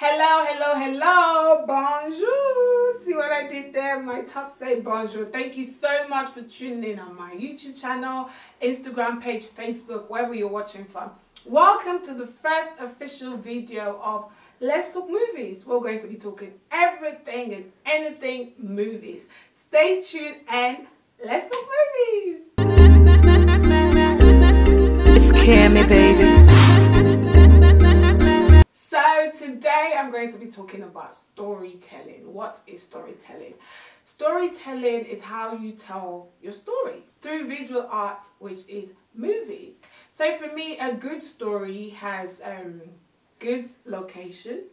Hello, hello, hello, bonjour. See what I did there? My top say bonjour. Thank you so much for tuning in on my YouTube channel, Instagram page, Facebook, wherever you're watching from. Welcome to the first official video of Let's Talk Movies. We're going to be talking everything and anything movies. Stay tuned and let's talk movies. It's Cammy, baby. So today I'm going to be talking about storytelling. What is storytelling? Storytelling is how you tell your story through visual art, which is movies. So for me, a good story has good location,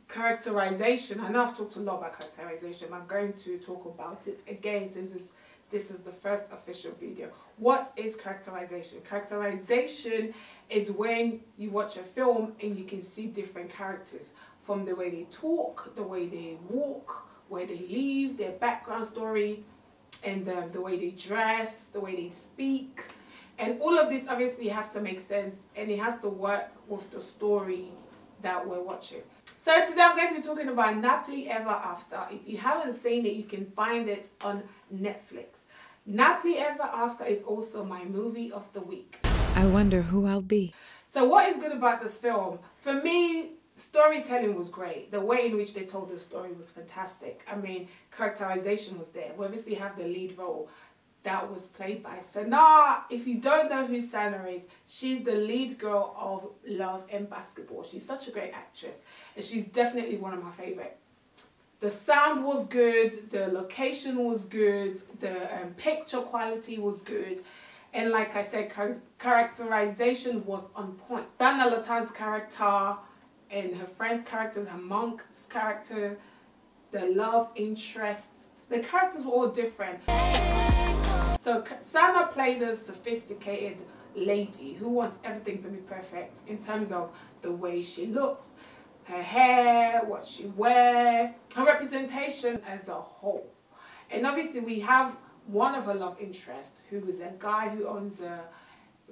characterization. I know I've talked a lot about characterization. I'm going to talk about it again since this is the first official video. What is characterization? Characterization is when you watch a film and you can see different characters from the way they talk, the way they walk, where they live, their background story, and the way they dress, the way they speak. And all of this obviously have to make sense, and it has to work with the story that we're watching. So today I'm going to be talking about Nappily Ever After. If you haven't seen it, you can find it on Netflix. Nappily Ever After is also my movie of the week. I wonder who I'll be. So what is good about this film? For me, storytelling was great. The way in which they told the story was fantastic. I mean, characterization was there. We obviously have the lead role that was played by Sana. If you don't know who Sana is, she's the lead girl of Love and Basketball. She's such a great actress, and she's definitely one of my favorite. The sound was good, the location was good, the picture quality was good, and like I said, characterization was on point. Sana Latan's character and her friend's characters, her monk's character, the love interest, the characters were all different. So Sana played a sophisticated lady who wants everything to be perfect in terms of the way she looks, her hair, what she wears, her representation as a whole. And obviously we have one of her love interests who is a guy who owns a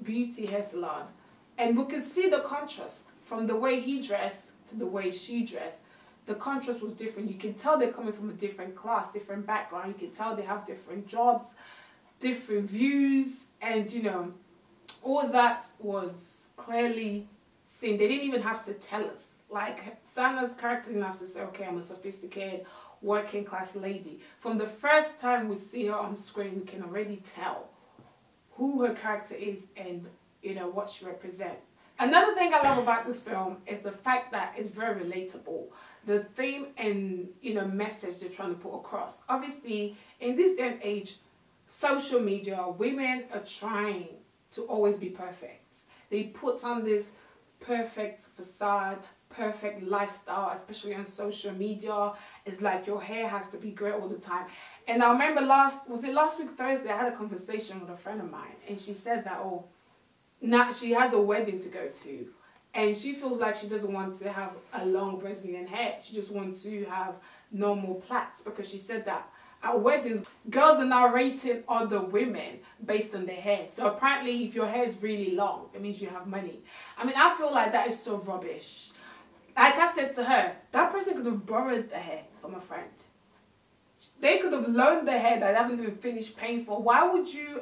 beauty hair salon. And we can see the contrast from the way he dressed to the way she dressed. The contrast was different. You can tell they're coming from a different class, different background. You can tell they have different jobs, different views, and you know, all that was clearly seen. They didn't even have to tell us. Like Sana's character didn't have to say, okay, I'm a sophisticated working class lady. From the first time we see her on screen, we can already tell who her character is and you know what she represents. Another thing I love about this film is the fact that it's very relatable. The theme and you know message they're trying to put across. Obviously, in this day and age, social media, women are trying to always be perfect. They put on this perfect facade, perfect lifestyle, especially on social media. It's like your hair has to be great all the time. And I remember last week Thursday, I had a conversation with a friend of mine, and she said that, oh, now she has a wedding to go to, and she feels like she doesn't want to have a long Brazilian hair. She just wants to have normal plaits, because she said that at weddings, girls are now rating other women based on their hair. So apparently if your hair is really long, it means you have money. I mean, I feel like that is so rubbish. Like I said to her, that person could have borrowed the hair from a friend. They could have loaned the hair that they haven't even finished paying for. Why would you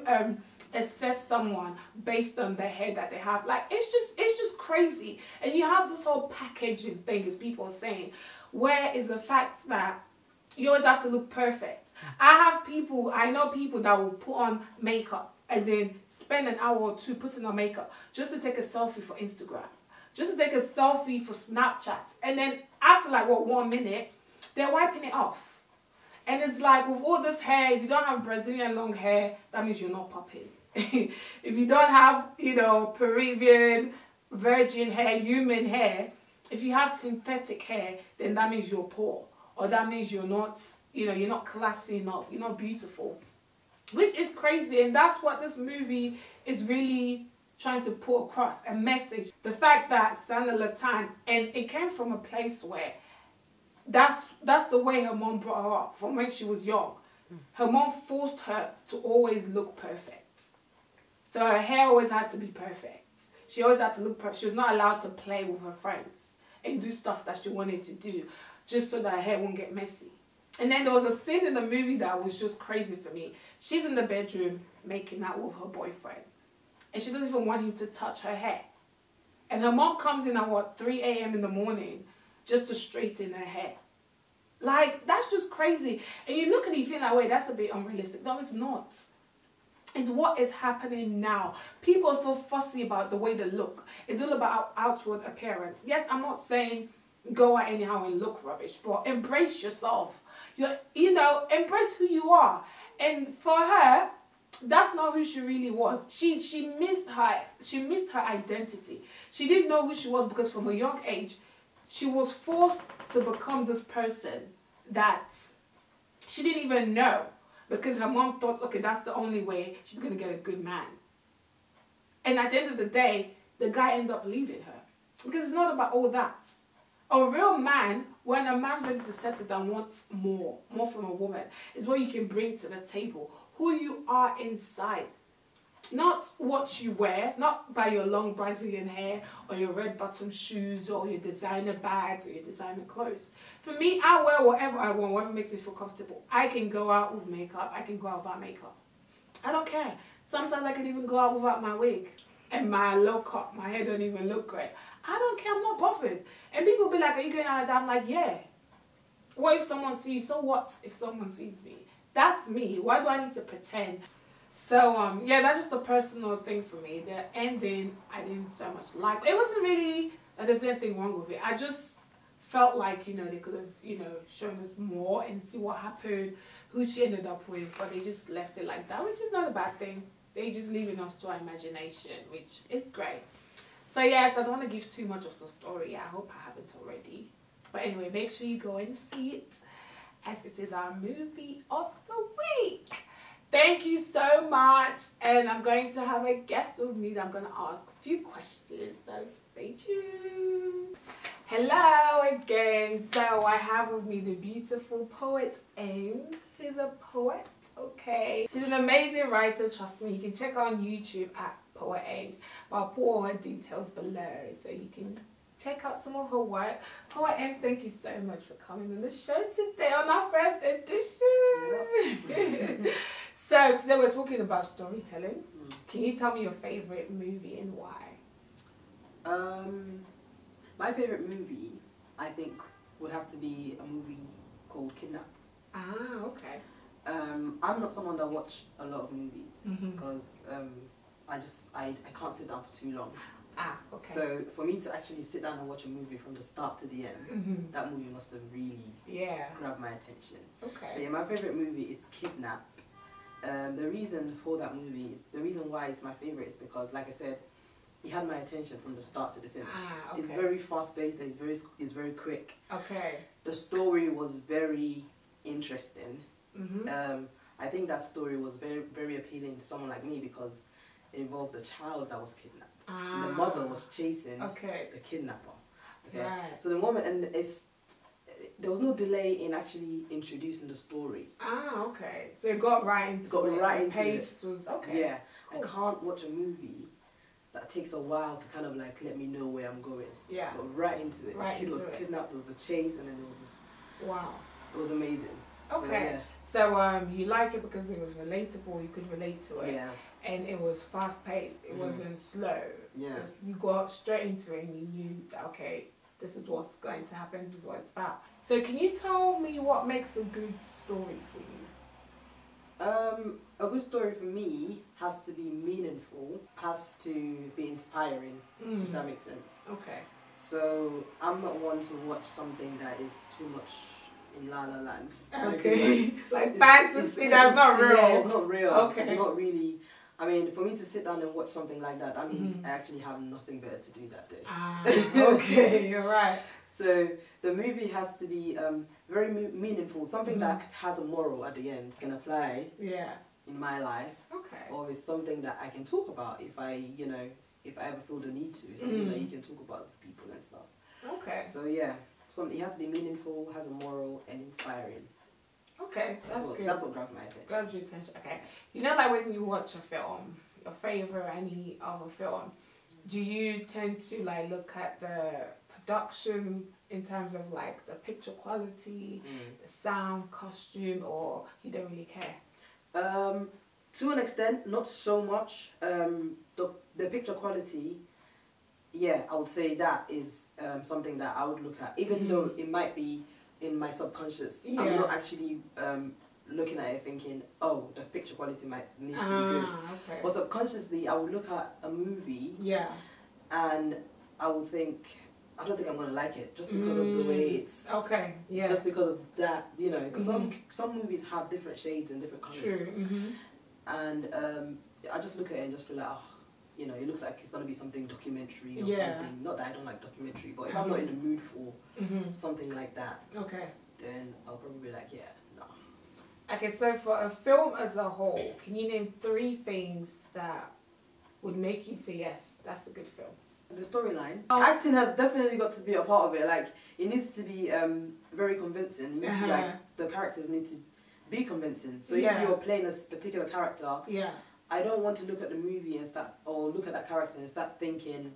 assess someone based on the hair that they have? Like, it's just crazy. And you have this whole packaging thing, as people are saying, where is the fact that you always have to look perfect. I know people that will put on makeup, as in spend an hour or two putting on makeup just to take a selfie for Instagram, just to take a selfie for Snapchat, and then after like what 1 minute, they're wiping it off. And it's like, with all this hair, if you don't have Brazilian long hair, that means you're not popping. If you don't have, you know, Peruvian virgin hair, human hair, if you have synthetic hair, then that means you're poor, or that means you're not, you know, you're not classy enough, you're not beautiful, which is crazy. And that's what this movie is really trying to put across, a message. The fact that Sana Latan, and it came from a place where that's the way her mom brought her up from when she was young. Her mom forced her to always look perfect. So her hair always had to be perfect. She always had to look perfect. She was not allowed to play with her friends. and do stuff that she wanted to do just so that her hair won't get messy. And then there was a scene in the movie that was just crazy for me. She's in the bedroom making out with her boyfriend, and she doesn't even want him to touch her hair. And her mom comes in at 3 a.m. in the morning just to straighten her hair. Like, that's just crazy. And you look at it, you feel like, wait, that's a bit unrealistic. No, it's not. It's what is happening now. People are so fussy about the way they look. It's all about outward appearance. Yes, I'm not saying go out anyhow and look rubbish, but embrace yourself. Embrace who you are. And for her, that's not who she really was. She missed her identity. She didn't know who she was because from a young age, she was forced to become this person that she didn't even know, because her mom thought, okay, that's the only way she's going to get a good man. And at the end of the day, the guy ended up leaving her. Because it's not about all that. A real man, when a man's ready to settle down, wants more from a woman, is what you can bring to the table. Who you are inside. Not what you wear, not by your long Brazilian hair or your red bottom shoes or your designer bags or your designer clothes. For me, I wear whatever I want, whatever makes me feel comfortable. I can go out with makeup, I can go out without makeup. I don't care. Sometimes I can even go out without my wig and my low cut. My hair don't even look great. I don't care, I'm not bothered. And people be like, are you going out like that? I'm like, yeah. What if someone sees you? So what if someone sees me? That's me. Why do I need to pretend? So, yeah, that's just a personal thing for me. The ending, I didn't so much like. It wasn't really that there's anything wrong with it. I just felt like, they could have, shown us more and see what happened, who she ended up with. But they just left it like that, which is not a bad thing. They just leaving us to our imagination, which is great. So, yes, I don't want to give too much of the story. I hope I haven't already. But anyway, make sure you go and see it, as it is our movie of the week. Thank you so much, and I'm going to have a guest with me that I'm going to ask a few questions, so stay tuned. Hello again. So I have with me the beautiful poet Ames. She's a poet, okay. She's an amazing writer, trust me. You can check her on YouTube at Poet Ames. I'll put all her details below so you can check out some of her work. Poet Ames, thank you so much for coming on the show today on our first edition. Yep. So today we're talking about storytelling. Can you tell me your favorite movie and why? My favorite movie, I think, would have to be a movie called Kidnap. Ah, okay. I'm not someone that watch a lot of movies because I can't sit down for too long. Ah, okay. So for me to actually sit down and watch a movie from the start to the end, that movie must have really grabbed my attention. Okay. So yeah, my favorite movie is Kidnap. The reason for that movie is, the reason why it's my favorite is because, like I said, it had my attention from the start to the finish. Ah, okay. It's very fast paced and it's very quick. Okay. The story was very interesting. I think that story was very, very appealing to someone like me because it involved a child that was kidnapped. And the mother was chasing the kidnapper. Okay. Right. So the moment, and there was no delay in actually introducing the story. Ah, okay. So it got right into it. Pace was okay. Yeah. Cool. I can't watch a movie that takes a while to kind of like let me know where I'm going. Yeah. Got right into it. Right The kid was kidnapped, there was a chase, and then there was this. Wow. It was amazing. Okay. So you like it because it was relatable, you could relate to it. Yeah. And it was fast paced, it wasn't slow. Yeah. You got straight into it and you knew that, okay, this is what's going to happen, this is what it's about. So can you tell me what makes a good story for you? A good story for me has to be meaningful, has to be inspiring, if that makes sense. Okay. So I'm not one to watch something that is too much in La La Land. Okay. Like fantasy, that's not real. Yeah, it's not real. Okay. It's not really. I mean, for me to sit down and watch something like that, that means I actually have nothing better to do that day. Ah, okay, you're right. So the movie has to be very meaningful, something that has a moral at the end, can apply in my life. Okay. Or it's something that I can talk about if I ever feel the need to. Something that you can talk about with people and stuff. Okay. So yeah, it has to be meaningful, has a moral, and inspiring. Okay, that's good. That's what grabs my attention. Grabs your attention. Okay. You know, like when you watch a film, your favorite any other film, do you tend to like look at the production in terms of like the picture quality, the sound, costume, or you don't really care? To an extent, not so much. The picture quality, yeah, I would say that is something that I would look at, even though it might be in my subconscious. Yeah. I'm not actually looking at it thinking, oh, the picture quality needs to be good. Okay. But subconsciously, I would look at a movie, and I would think, I don't think I'm gonna like it just because of the way it's. Okay. Yeah. Just because of that, you know, because some movies have different shades and different colors. True. And I just look at it and just feel like, oh, you know, it looks like it's gonna be something documentary or something. Not that I don't like documentary, but if I'm not in the mood for something like that, then I'll probably be like, yeah, no. Okay, so for a film as a whole, can you name 3 things that would make you say yes, that's a good film? The storyline. Acting has definitely got to be a part of it. Like, it needs to be very convincing. You need to, like, the characters need to be convincing. So if you're playing a particular character, I don't want to look at the movie and start, or look at that character and start thinking,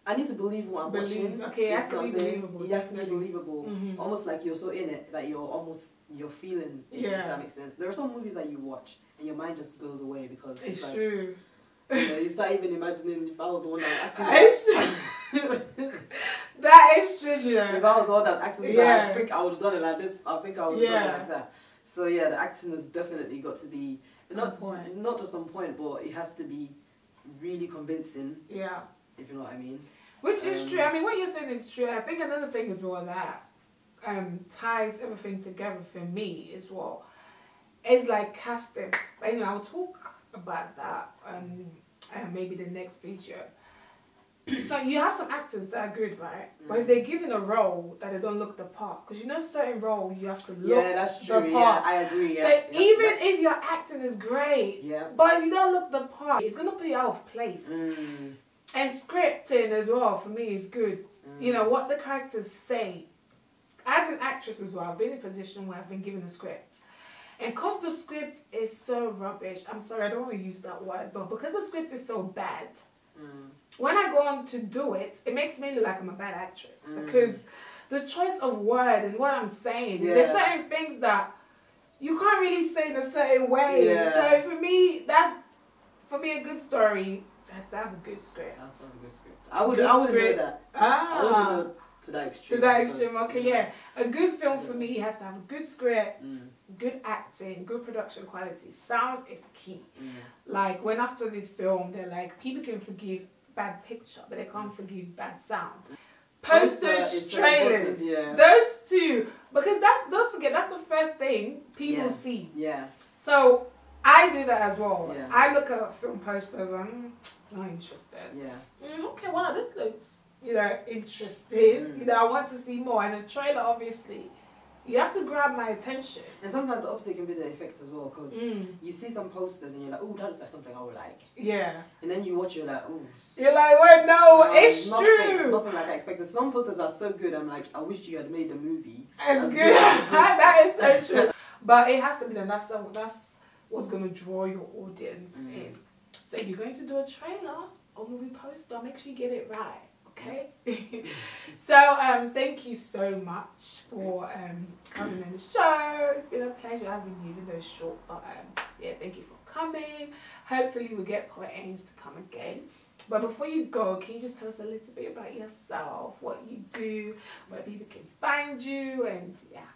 I need to believe what I'm watching. Okay, it has to be believable. It has to be believable. Almost like you're so in it, like you're feeling it, if that makes sense. There are some movies that you watch and your mind just goes away because it's like, true. You know, you start even imagining if I was the one that was acting. That is true, yeah. If I was the one that's acting, I think I would have done it like this. I think I would have done it like that. So yeah, the acting has definitely got to be not just on point, but it has to be really convincing. Yeah. If you know what I mean. Which is true. I mean, what you're saying is true. I think another thing as well that ties everything together for me is what is like casting. But anyway, I'll talk about that maybe the next video. So you have some actors that are good, right? But if they're given a role that they don't look the part, because you know certain roles you have to look that's true. The part. Yeah, I agree. So even if your acting is great, but if you don't look the part, it's gonna put you out of place. And scripting as well for me is good. You know what the characters say. As an actress as well, I've been in a position where I've been given a script. And because the script is so rubbish, I'm sorry, I don't want to use that word, but because the script is so bad, when I go on to do it, it makes me look like I'm a bad actress. Because the choice of word and what I'm saying, there's certain things that you can't really say in a certain way. So for me, a good story has to have a good script. That's a good script. I would know that. I would know to that extreme. To that extreme, okay, yeah. A good film for me has to have a good script, good acting, good production quality. Sound is key. Like when I studied film, they're like, people can forgive bad picture, but they can't forgive bad sound. Posters, trailers, those two. Because don't forget, that's the first thing people see. Yeah. So I do that as well. Yeah. I look at film posters and not interested. Yeah. Okay, wow, this looks, interesting. I want to see more. And the trailer, obviously, you have to grab my attention. And sometimes the opposite can be the effect as well, because you see some posters and you're like, oh, that looks like something I would like. Yeah. And then you watch, you're like, oh. You're like, wait, no, it's true. Nothing like I expected. Some posters are so good, I'm like, I wish you had made the movie. It's good. That is so true. But it has to be done. That's what's going to draw your audience in. So if you're going to do a trailer or movie poster, make sure you get it right. Okay. So thank you so much for coming on the show. It's been a pleasure having you, even though it's short. But yeah, thank you for coming. Hopefully we'll get Poet Ames to come again. But before you go, can you just tell us a little bit about yourself, what you do, where people can find you, and yeah.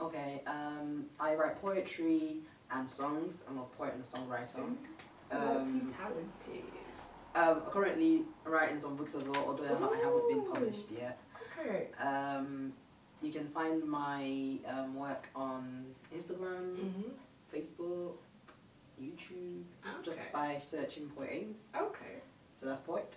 Okay. I write poetry and songs. I'm a poet and a songwriter. Multi-talented. Currently writing some books as well, although I haven't been published yet. Okay. You can find my work on Instagram, Facebook, YouTube, just by searching Poet Ames. Okay. So that's Poet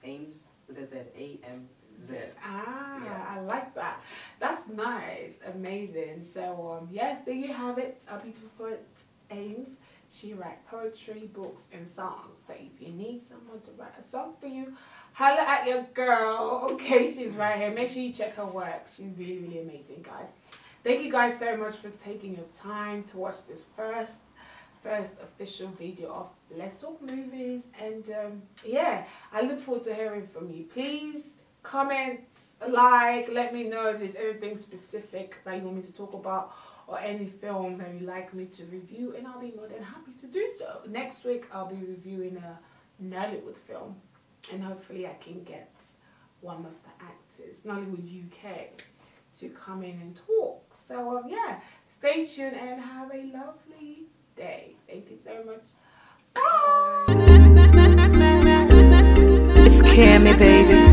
Ames. So there's A-M-Z. I like that. That's nice. Amazing. So yes, there you have it. Our beautiful Poet Ames. She writes poetry, books, and songs. So if you need someone to write a song for you, holla at your girl. Okay, she's right here. Make sure you check her work. She's really, really amazing, guys. Thank you guys so much for taking your time to watch this first official video of Let's Talk Movies. And yeah, I look forward to hearing from you. Please comment, like, let me know if there's anything specific that you want me to talk about or any film that you'd like me to review, and I'll be more than happy to do so. Next week I'll be reviewing a Nollywood film, and hopefully I can get one of the actors, Nollywood UK, to come in and talk. So yeah, stay tuned and have a lovely day. Thank you so much. Bye. It's Cammy, baby.